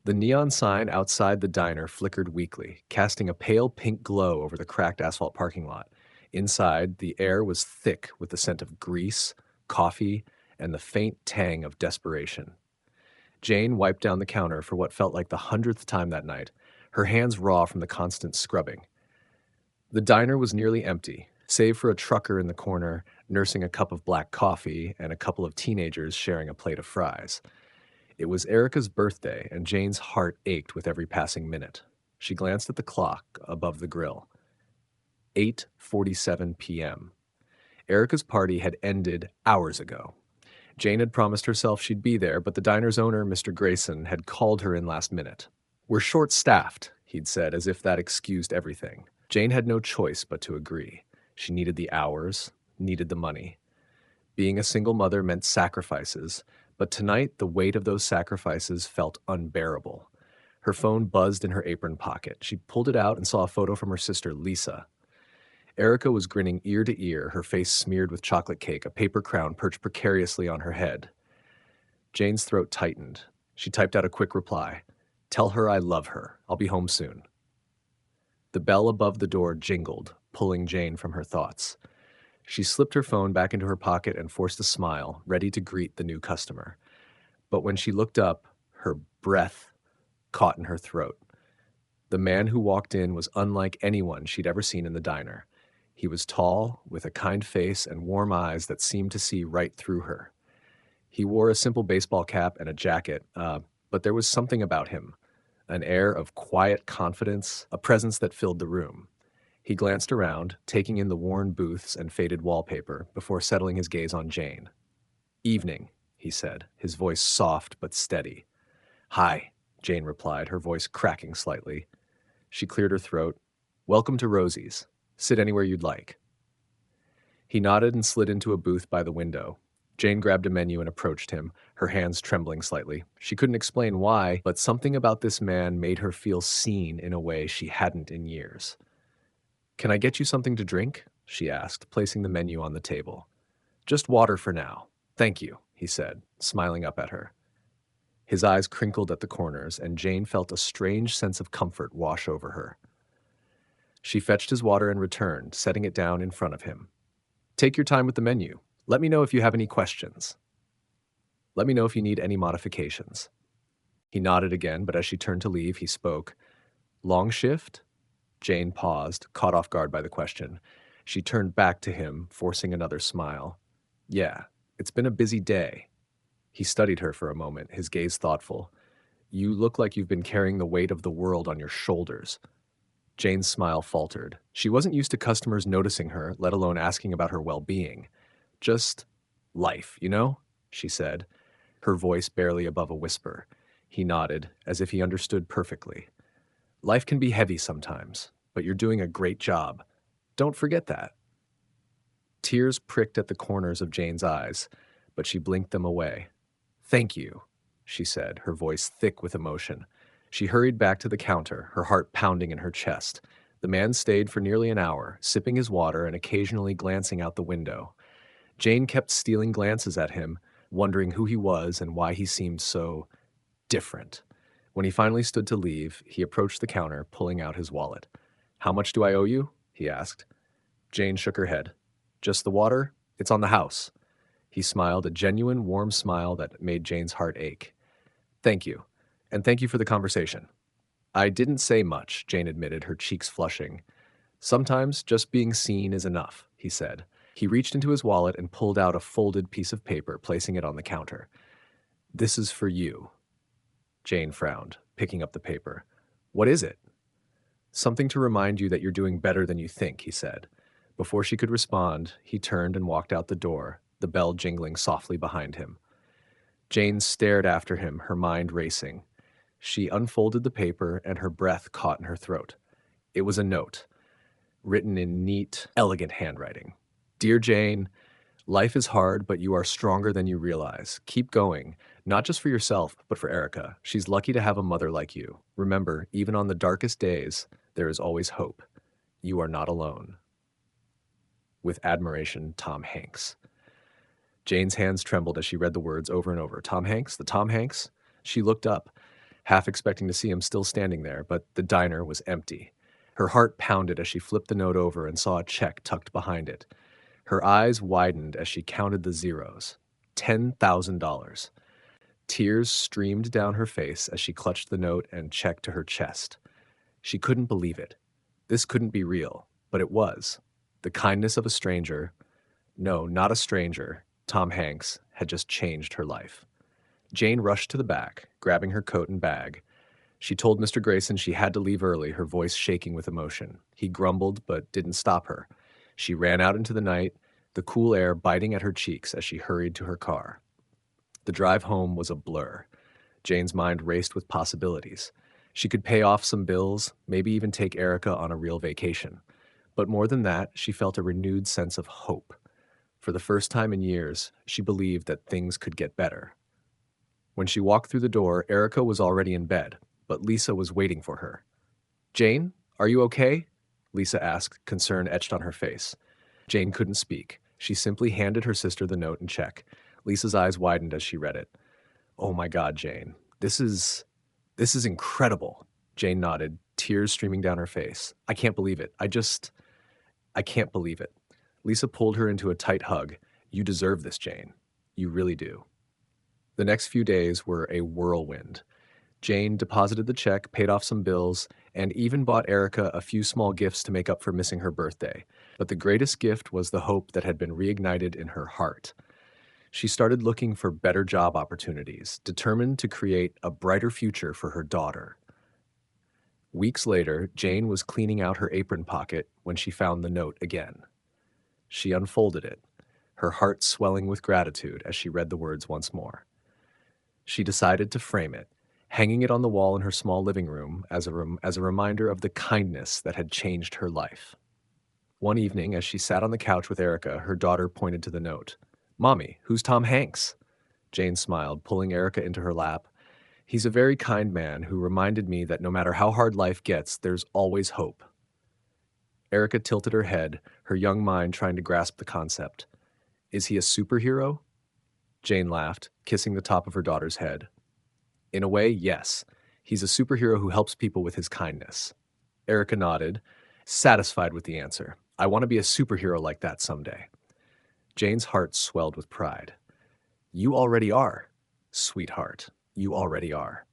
The neon sign outside the diner flickered weakly, casting a pale pink glow over the cracked asphalt parking lot. Inside, the air was thick with the scent of grease, coffee, and the faint tang of desperation. Jane wiped down the counter for what felt like the 100th time that night, her hands raw from the constant scrubbing. The diner was nearly empty, save for a trucker in the corner nursing a cup of black coffee and a couple of teenagers sharing a plate of fries. It was Erica's birthday, and Jane's heart ached with every passing minute. She glanced at the clock above the grill. 8:47 p.m. Erica's party had ended hours ago. Jane had promised herself she'd be there, but the diner's owner, Mr. Grayson, had called her in last minute. "We're short-staffed," he'd said, as if that excused everything. Jane had no choice but to agree. She needed the hours, needed the money. Being a single mother meant sacrifices, but tonight the weight of those sacrifices felt unbearable. Her phone buzzed in her apron pocket. She pulled it out and saw a photo from her sister, Lisa. Erica was grinning ear to ear, her face smeared with chocolate cake, a paper crown perched precariously on her head. Jane's throat tightened. She typed out a quick reply. "Tell her I love her. I'll be home soon." The bell above the door jingled, pulling Jane from her thoughts. She slipped her phone back into her pocket and forced a smile, ready to greet the new customer. But when she looked up, her breath caught in her throat. The man who walked in was unlike anyone she'd ever seen in the diner. He was tall, with a kind face and warm eyes that seemed to see right through her. He wore a simple baseball cap and a jacket, but there was something about him, an air of quiet confidence, a presence that filled the room. He glanced around, taking in the worn booths and faded wallpaper, before settling his gaze on Jane. "Evening," he said, his voice soft but steady. "Hi," Jane replied, her voice cracking slightly. She cleared her throat. "Welcome to Rosie's. Sit anywhere you'd like." He nodded and slid into a booth by the window. Jane grabbed a menu and approached him, her hands trembling slightly. She couldn't explain why, but something about this man made her feel seen in a way she hadn't in years. "Can I get you something to drink?" she asked, placing the menu on the table. "Just water for now. Thank you," he said, smiling up at her. His eyes crinkled at the corners, and Jane felt a strange sense of comfort wash over her. She fetched his water and returned, setting it down in front of him. "Take your time with the menu. Let me know if you have any questions. Let me know if you need any modifications." He nodded again, but as she turned to leave, he spoke. "Long shift?" Jane paused, caught off guard by the question. She turned back to him, forcing another smile. "Yeah, it's been a busy day." He studied her for a moment, his gaze thoughtful. "You look like you've been carrying the weight of the world on your shoulders." Jane's smile faltered. She wasn't used to customers noticing her, let alone asking about her well-being. "Just life, you know?" she said, her voice barely above a whisper. He nodded, as if he understood perfectly. "Life can be heavy sometimes, but you're doing a great job. Don't forget that." Tears pricked at the corners of Jane's eyes, but she blinked them away. "Thank you," she said, her voice thick with emotion. She hurried back to the counter, her heart pounding in her chest. The man stayed for nearly an hour, sipping his water and occasionally glancing out the window. Jane kept stealing glances at him, wondering who he was and why he seemed so different. When he finally stood to leave, he approached the counter, pulling out his wallet. "How much do I owe you?" he asked. Jane shook her head. "Just the water? It's on the house." He smiled, a genuine, warm smile that made Jane's heart ache. "Thank you. And thank you for the conversation." "I didn't say much," Jane admitted, her cheeks flushing. "Sometimes just being seen is enough," he said. He reached into his wallet and pulled out a folded piece of paper, placing it on the counter. "This is for you." Jane frowned, picking up the paper. "What is it?" "Something to remind you that you're doing better than you think," he said. Before she could respond, he turned and walked out the door, the bell jingling softly behind him. Jane stared after him, her mind racing. She unfolded the paper, and her breath caught in her throat. It was a note, written in neat, elegant handwriting. "Dear Jane, life is hard, but you are stronger than you realize. Keep going, not just for yourself, but for Erica. She's lucky to have a mother like you. Remember, even on the darkest days, there is always hope. You are not alone. With admiration, Tom Hanks." Jane's hands trembled as she read the words over and over. Tom Hanks? The Tom Hanks? She looked up. half expecting to see him still standing there, but the diner was empty. Her heart pounded as she flipped the note over and saw a check tucked behind it. Her eyes widened as she counted the zeros. $10,000. Tears streamed down her face as she clutched the note and check to her chest. She couldn't believe it. This couldn't be real, but it was. The kindness of a stranger, no, not a stranger, Tom Hanks, had just changed her life. Jane rushed to the back, grabbing her coat and bag. She told Mr. Grayson she had to leave early, her voice shaking with emotion. He grumbled, but didn't stop her. She ran out into the night, the cool air biting at her cheeks as she hurried to her car. The drive home was a blur. Jane's mind raced with possibilities. She could pay off some bills, maybe even take Erica on a real vacation. But more than that, she felt a renewed sense of hope. For the first time in years, she believed that things could get better. When she walked through the door, Erica was already in bed, but Lisa was waiting for her. "Jane, are you okay?" Lisa asked, concern etched on her face. Jane couldn't speak. She simply handed her sister the note and check. Lisa's eyes widened as she read it. "Oh my God, Jane. This is incredible." Jane nodded, tears streaming down her face. "I can't believe it. I can't believe it." Lisa pulled her into a tight hug. "You deserve this, Jane. You really do." The next few days were a whirlwind. Jane deposited the check, paid off some bills, and even bought Erica a few small gifts to make up for missing her birthday. But the greatest gift was the hope that had been reignited in her heart. She started looking for better job opportunities, determined to create a brighter future for her daughter. Weeks later, Jane was cleaning out her apron pocket when she found the note again. She unfolded it, her heart swelling with gratitude as she read the words once more. She decided to frame it, hanging it on the wall in her small living room as a reminder of the kindness that had changed her life. One evening, as she sat on the couch with Erica, her daughter pointed to the note. "Mommy, who's Tom Hanks?" Jane smiled, pulling Erica into her lap. "He's a very kind man who reminded me that no matter how hard life gets, there's always hope." Erica tilted her head, her young mind trying to grasp the concept. "Is he a superhero?" Jane laughed, kissing the top of her daughter's head. "In a way, yes. He's a superhero who helps people with his kindness." Erica nodded, satisfied with the answer. "I want to be a superhero like that someday." Jane's heart swelled with pride. "You already are, sweetheart. You already are."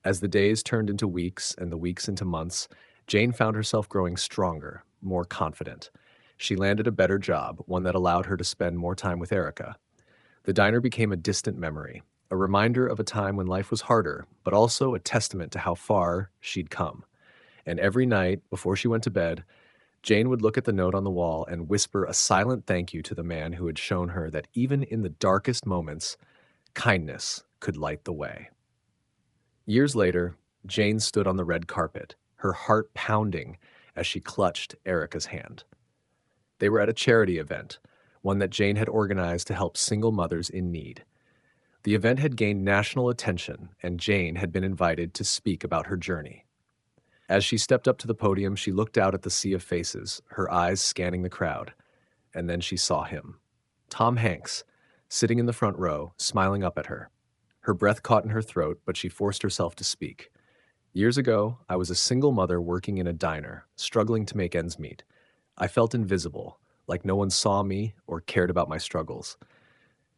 As the days turned into weeks and the weeks into months, Jane found herself growing stronger, more confident. She landed a better job, one that allowed her to spend more time with Erica. The diner became a distant memory, a reminder of a time when life was harder, but also a testament to how far she'd come. And every night, before she went to bed, Jane would look at the note on the wall and whisper a silent thank you to the man who had shown her that even in the darkest moments, kindness could light the way. Years later, Jane stood on the red carpet, her heart pounding as she clutched Erica's hand. They were at a charity event, one that Jane had organized to help single mothers in need. The event had gained national attention, and Jane had been invited to speak about her journey. As she stepped up to the podium, she looked out at the sea of faces, her eyes scanning the crowd. And then she saw him. Tom Hanks, sitting in the front row, smiling up at her. Her breath caught in her throat, but she forced herself to speak. "Years ago, I was a single mother working in a diner, struggling to make ends meet. I felt invisible, like no one saw me or cared about my struggles.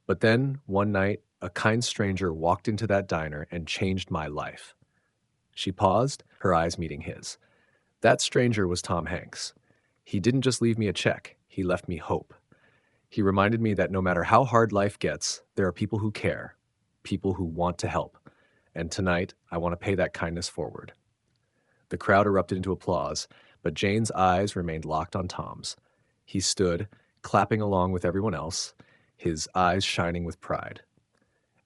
But then, one night, a kind stranger walked into that diner and changed my life." She paused, her eyes meeting his. That stranger was Tom Hanks. He didn't just leave me a check, he left me hope. He reminded me that no matter how hard life gets, there are people who care, people who want to help. And tonight, I want to pay that kindness forward. The crowd erupted into applause, but Jane's eyes remained locked on Tom's. He stood, clapping along with everyone else, his eyes shining with pride.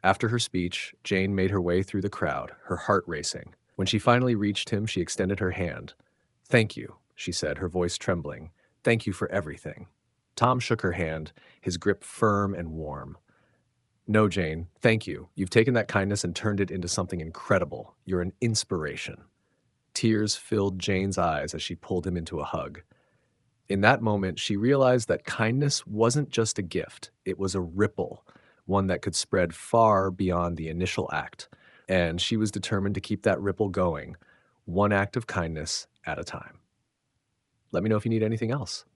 After her speech, Jane made her way through the crowd, her heart racing. When she finally reached him, she extended her hand. "Thank you," she said, her voice trembling. "Thank you for everything." Tom shook her hand, his grip firm and warm. "No, Jane, thank you. You've taken that kindness and turned it into something incredible. You're an inspiration." Tears filled Jane's eyes as she pulled him into a hug. In that moment, she realized that kindness wasn't just a gift. It was a ripple, one that could spread far beyond the initial act. and she was determined to keep that ripple going, one act of kindness at a time. Let me know if you need anything else.